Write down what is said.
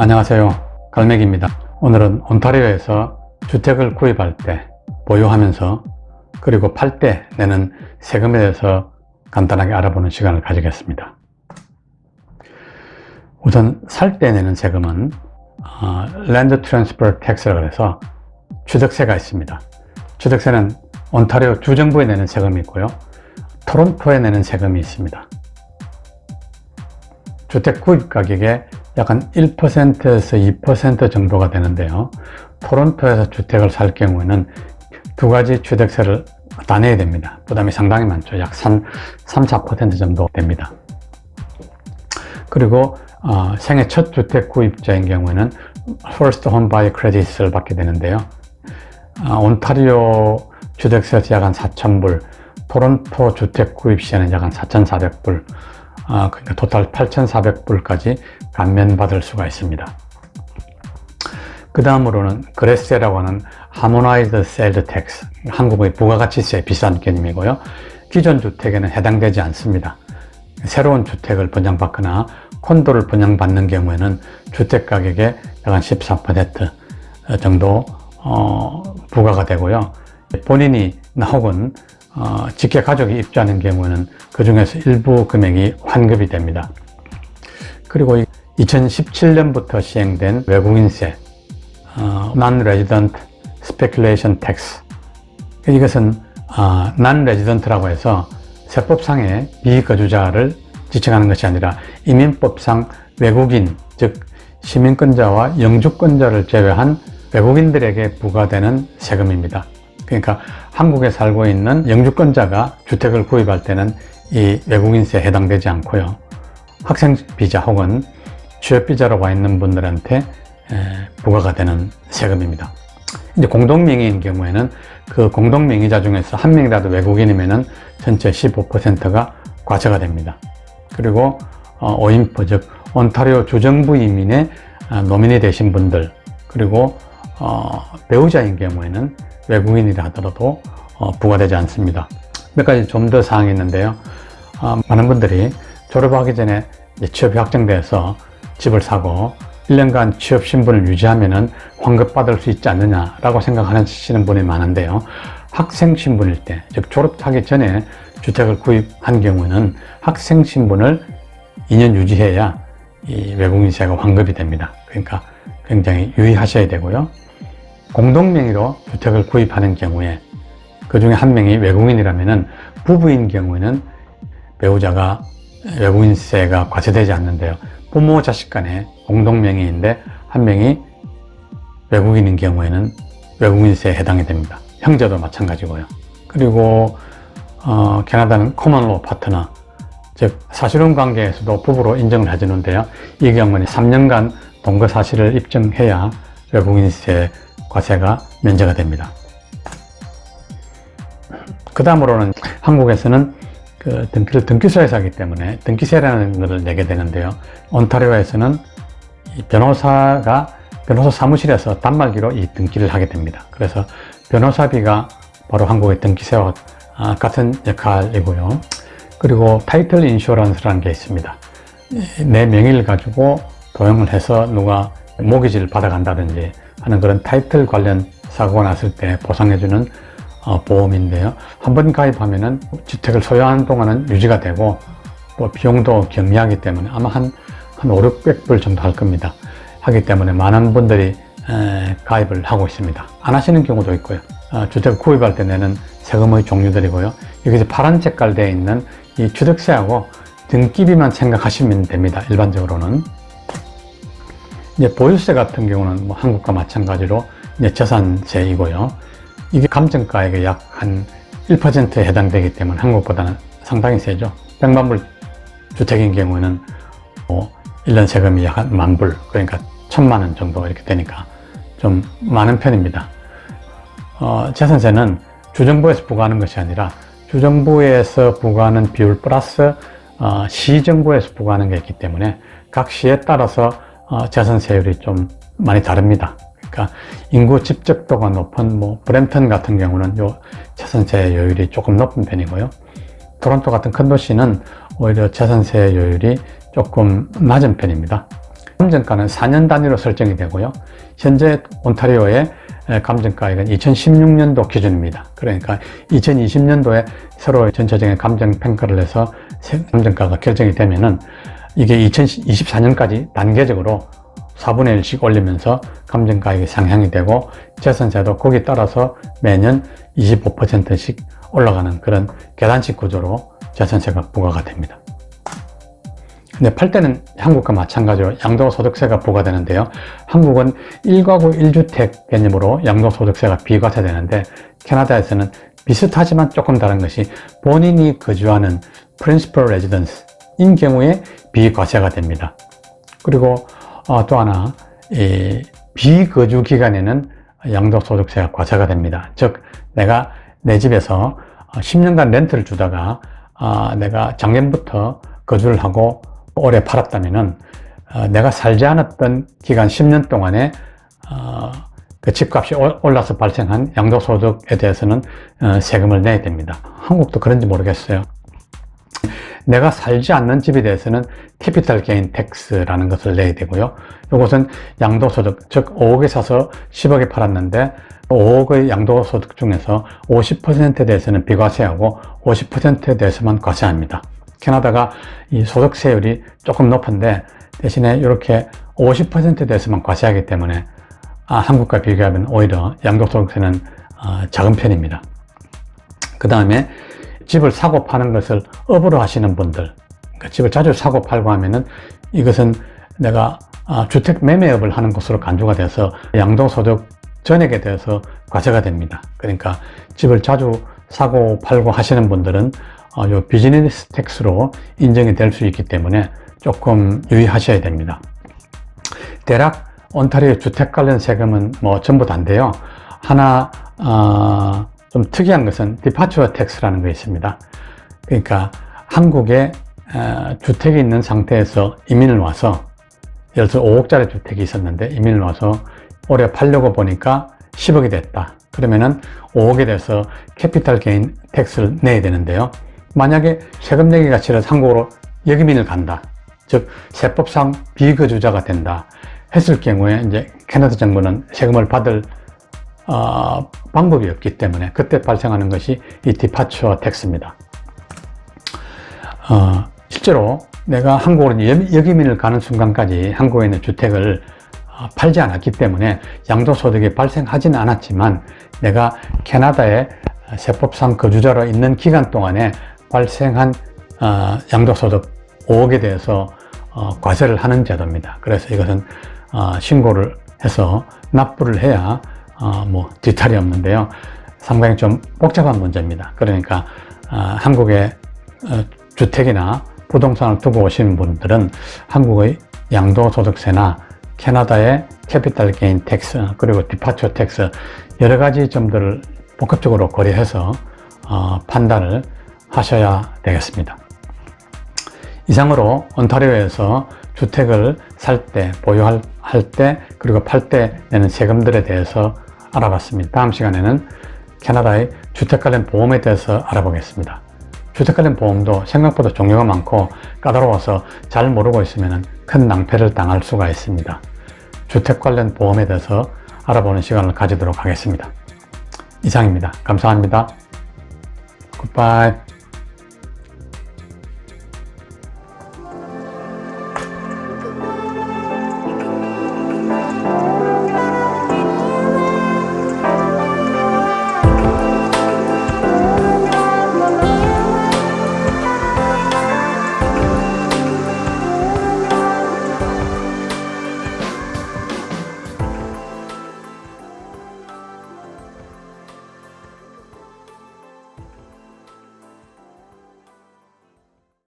안녕하세요, 갈매기입니다. 오늘은 온타리오에서 주택을 구입할 때, 보유하면서 그리고 팔 때 내는 세금에 대해서 간단하게 알아보는 시간을 가지겠습니다. 우선 살 때 내는 세금은 Land Transfer Tax라고 해서 취득세가 있습니다. 취득세는 온타리오 주정부에 내는 세금이 있고요, 토론토에 내는 세금이 있습니다. 주택 구입 가격의 약 한 1%에서 2% 정도가 되는데요, 토론토에서 주택을 살 경우에는 두 가지 취득세를 다 내야 됩니다. 부담이 상당히 많죠. 약 3~4% 정도 됩니다. 그리고 생애 첫 주택 구입자인 경우에는 First Home Buyer Credit을 받게 되는데요, 온타리오 주택세에서 약 한 4,000불, 토론토 주택 구입 시에는 약 한 4,400불, 그러니까 토탈 8,400불까지 감면받을 수가 있습니다. 그 다음으로는 거래세라고 하는 Harmonized Sales Tax, 한국의 부가가치세 비싼 개념이고요, 기존 주택에는 해당되지 않습니다. 새로운 주택을 분양받거나 콘도를 분양받는 경우에는 주택 가격의 약 한 14% 정도 부과가 되고요, 본인이나 혹은 직계 가족이 입주하는 경우에는 그 중에서 일부 금액이 환급이 됩니다. 그리고 2017년부터 시행된 외국인세 Non-Resident Speculation Tax, 이것은 Non-Resident라고 해서 세법상의 비거주자를 지칭하는 것이 아니라 이민법상 외국인, 즉 시민권자와 영주권자를 제외한 외국인들에게 부과되는 세금입니다. 그러니까 한국에 살고 있는 영주권자가 주택을 구입할 때는 이 외국인세에 해당되지 않고요, 학생비자 혹은 취업비자로 와 있는 분들한테 부과가 되는 세금입니다. 이제 공동명의인 경우에는 그 공동명의자 중에서 한 명이라도 외국인이면은 전체 15%가 과세가 됩니다. 그리고 오인프, 즉 온타리오 주정부 이민의 노민이 되신 분들, 그리고 배우자인 경우에는 외국인이라 하더라도 부과되지 않습니다. 몇 가지 좀 더 사항이 있는데요, 많은 분들이 졸업하기 전에 취업이 확정돼서 집을 사고 1년간 취업 신분을 유지하면 환급받을 수 있지 않느냐라고 생각하시는 분이 많은데요, 학생 신분일 때, 즉 졸업하기 전에 주택을 구입한 경우에는 학생 신분을 2년 유지해야 이 외국인세가 환급이 됩니다. 그러니까 굉장히 유의하셔야 되고요, 공동명의로 주택을 구입하는 경우에 그 중에 한 명이 외국인이라면 부부인 경우에는 배우자가 외국인세가 과세되지 않는데요, 부모 자식 간에 공동명의인데 한 명이 외국인인 경우에는 외국인세에 해당이 됩니다. 형제도 마찬가지고요. 그리고 캐나다는 커먼로 파트너, 즉 사실혼 관계에서도 부부로 인정을 해주는데요, 이 경우는 3년간 동거 사실을 입증해야 외국인세 과세가 면제가 됩니다. 그 다음으로는 한국에서는 등기를 등기소에서 하기 때문에 등기세라는 것을 내게 되는데요, 온타리오에서는 이 변호사 사무실에서 단말기로 이 등기를 하게 됩니다. 그래서 변호사비가 바로 한국의 등기세와 같은 역할이고요. 그리고 타이틀 인슈런스라는 게 있습니다. 내 명의를 가지고 도용을 해서 누가 모기지를 받아간다든지 하는 그런 타이틀 관련 사고가 났을 때 보상해주는 보험인데요, 한번 가입하면은 주택을 소유하는 동안은 유지가 되고 또 비용도 경미하기 때문에 아마 한 500~600불 정도 할 겁니다. 하기 때문에 많은 분들이 가입을 하고 있습니다. 안 하시는 경우도 있고요. 주택을 구입할 때 내는 세금의 종류들이고요, 여기서 파란 색깔 되어 있는 이 취득세하고 등기비만 생각하시면 됩니다. 일반적으로는 이제 보유세 같은 경우는 뭐 한국과 마찬가지로 이제 재산세이고요, 이게 감정가액의 약 한 1%에 해당되기 때문에 한국보다는 상당히 세죠. 100만불 주택인 경우에는 1년 세금이 약 한 10,000불, 그러니까 1,000만원 정도 이렇게 되니까 좀 많은 편입니다. 재산세는 주정부에서 부과하는 것이 아니라 주정부에서 부과하는 비율 플러스 시정부에서 부과하는 게 있기 때문에 각 시에 따라서 재산세율이 좀 많이 다릅니다. 그러니까 인구 집적도가 높은 브램턴 같은 경우는 요 재산세율이 조금 높은 편이고요, 토론토 같은 큰 도시는 오히려 재산세율이 조금 낮은 편입니다. 감정가는 4년 단위로 설정이 되고요. 현재 온타리오의 감정가액은 2016년도 기준입니다. 그러니까 2020년도에 새로 전체적인 감정 평가를 해서 감정가가 결정이 되면은 이게 2024년까지 단계적으로 4분의 1씩 올리면서 감정가액이 상향이 되고 재산세도 거기에 따라서 매년 25%씩 올라가는 그런 계단식 구조로 재산세가 부과가 됩니다. 근데 팔 때는 한국과 마찬가지로 양도소득세가 부과되는데요. 한국은 1가구 1주택 개념으로 양도소득세가 비과세되는데 캐나다에서는 비슷하지만 조금 다른 것이 본인이 거주하는 principal residence인 경우에 비과세가 됩니다. 그리고 또 하나 비거주 기간에는 양도소득세가 과세가 됩니다. 즉 내가 내 집에서 10년간 렌트를 주다가 내가 작년부터 거주를 하고 올해 팔았다면은 내가 살지 않았던 기간 10년 동안에 그 집값이 올라서 발생한 양도소득에 대해서는 세금을 내야 됩니다. 한국도 그런지 모르겠어요. 내가 살지 않는 집에 대해서는 캐피탈 게인 텍스라는 것을 내야 되고요. 이것은 양도소득, 즉 5억에 사서 10억에 팔았는데 5억의 양도소득 중에서 50%에 대해서는 비과세하고 50%에 대해서만 과세합니다. 캐나다가 이 소득세율이 조금 높은데 대신에 이렇게 50%에 대해서만 과세하기 때문에 한국과 비교하면 오히려 양도소득세는 작은 편입니다. 그 다음에 집을 사고 파는 것을 업으로 하시는 분들, 그러니까 집을 자주 사고 팔고 하면은 이것은 내가 주택 매매업을 하는 것으로 간주가 돼서 양도소득 전액에 대해서 과세가 됩니다. 그러니까 집을 자주 사고 팔고 하시는 분들은 요 비즈니스 텍스로 인정이 될 수 있기 때문에 조금 유의하셔야 됩니다. 대략 온타리오 주택 관련 세금은 뭐 전부 다인데요. 하나 좀 특이한 것은 디파처 텍스라는 게 있습니다. 그러니까 한국에 주택이 있는 상태에서 이민을 와서 예를 들어 5억짜리 주택이 있었는데 이민을 와서 올해 팔려고 보니까 10억이 됐다. 그러면은 5억에 대해서 캐피탈 게인 텍스를 내야 되는데요. 만약에 세금 내기가 싫어서 한국으로 역이민을 간다. 즉 세법상 비거주자가 된다 했을 경우에 이제 캐나다 정부는 세금을 받을 방법이 없기 때문에 그때 발생하는 것이 이 디파처 텍스입니다. 실제로 내가 한국으로 역이민을 가는 순간까지 한국에 있는 주택을 팔지 않았기 때문에 양도소득이 발생하지는 않았지만 내가 캐나다에 세법상 거주자로 있는 기간 동안에 발생한 양도소득 5억에 대해서 과세를 하는 제도입니다. 그래서 이것은 신고를 해서 납부를 해야 뭐 뒤탈이 없는데요. 상당히 좀 복잡한 문제입니다. 그러니까 한국에 주택이나 부동산을 두고 오시는 분들은 한국의 양도소득세나 캐나다의 캐피탈 게인 텍스 그리고 디파처 텍스 여러 가지 점들을 복합적으로 고려해서 판단을 하셔야 되겠습니다. 이상으로 온타리오에서 주택을 살 때, 보유할 때, 그리고 팔 때 내는 세금들에 대해서 알아봤습니다. 다음 시간에는 캐나다의 주택 관련 보험에 대해서 알아보겠습니다. 주택 관련 보험도 생각보다 종류가 많고 까다로워서 잘 모르고 있으면 큰 낭패를 당할 수가 있습니다. 주택 관련 보험에 대해서 알아보는 시간을 가지도록 하겠습니다. 이상입니다. 감사합니다. 굿바이.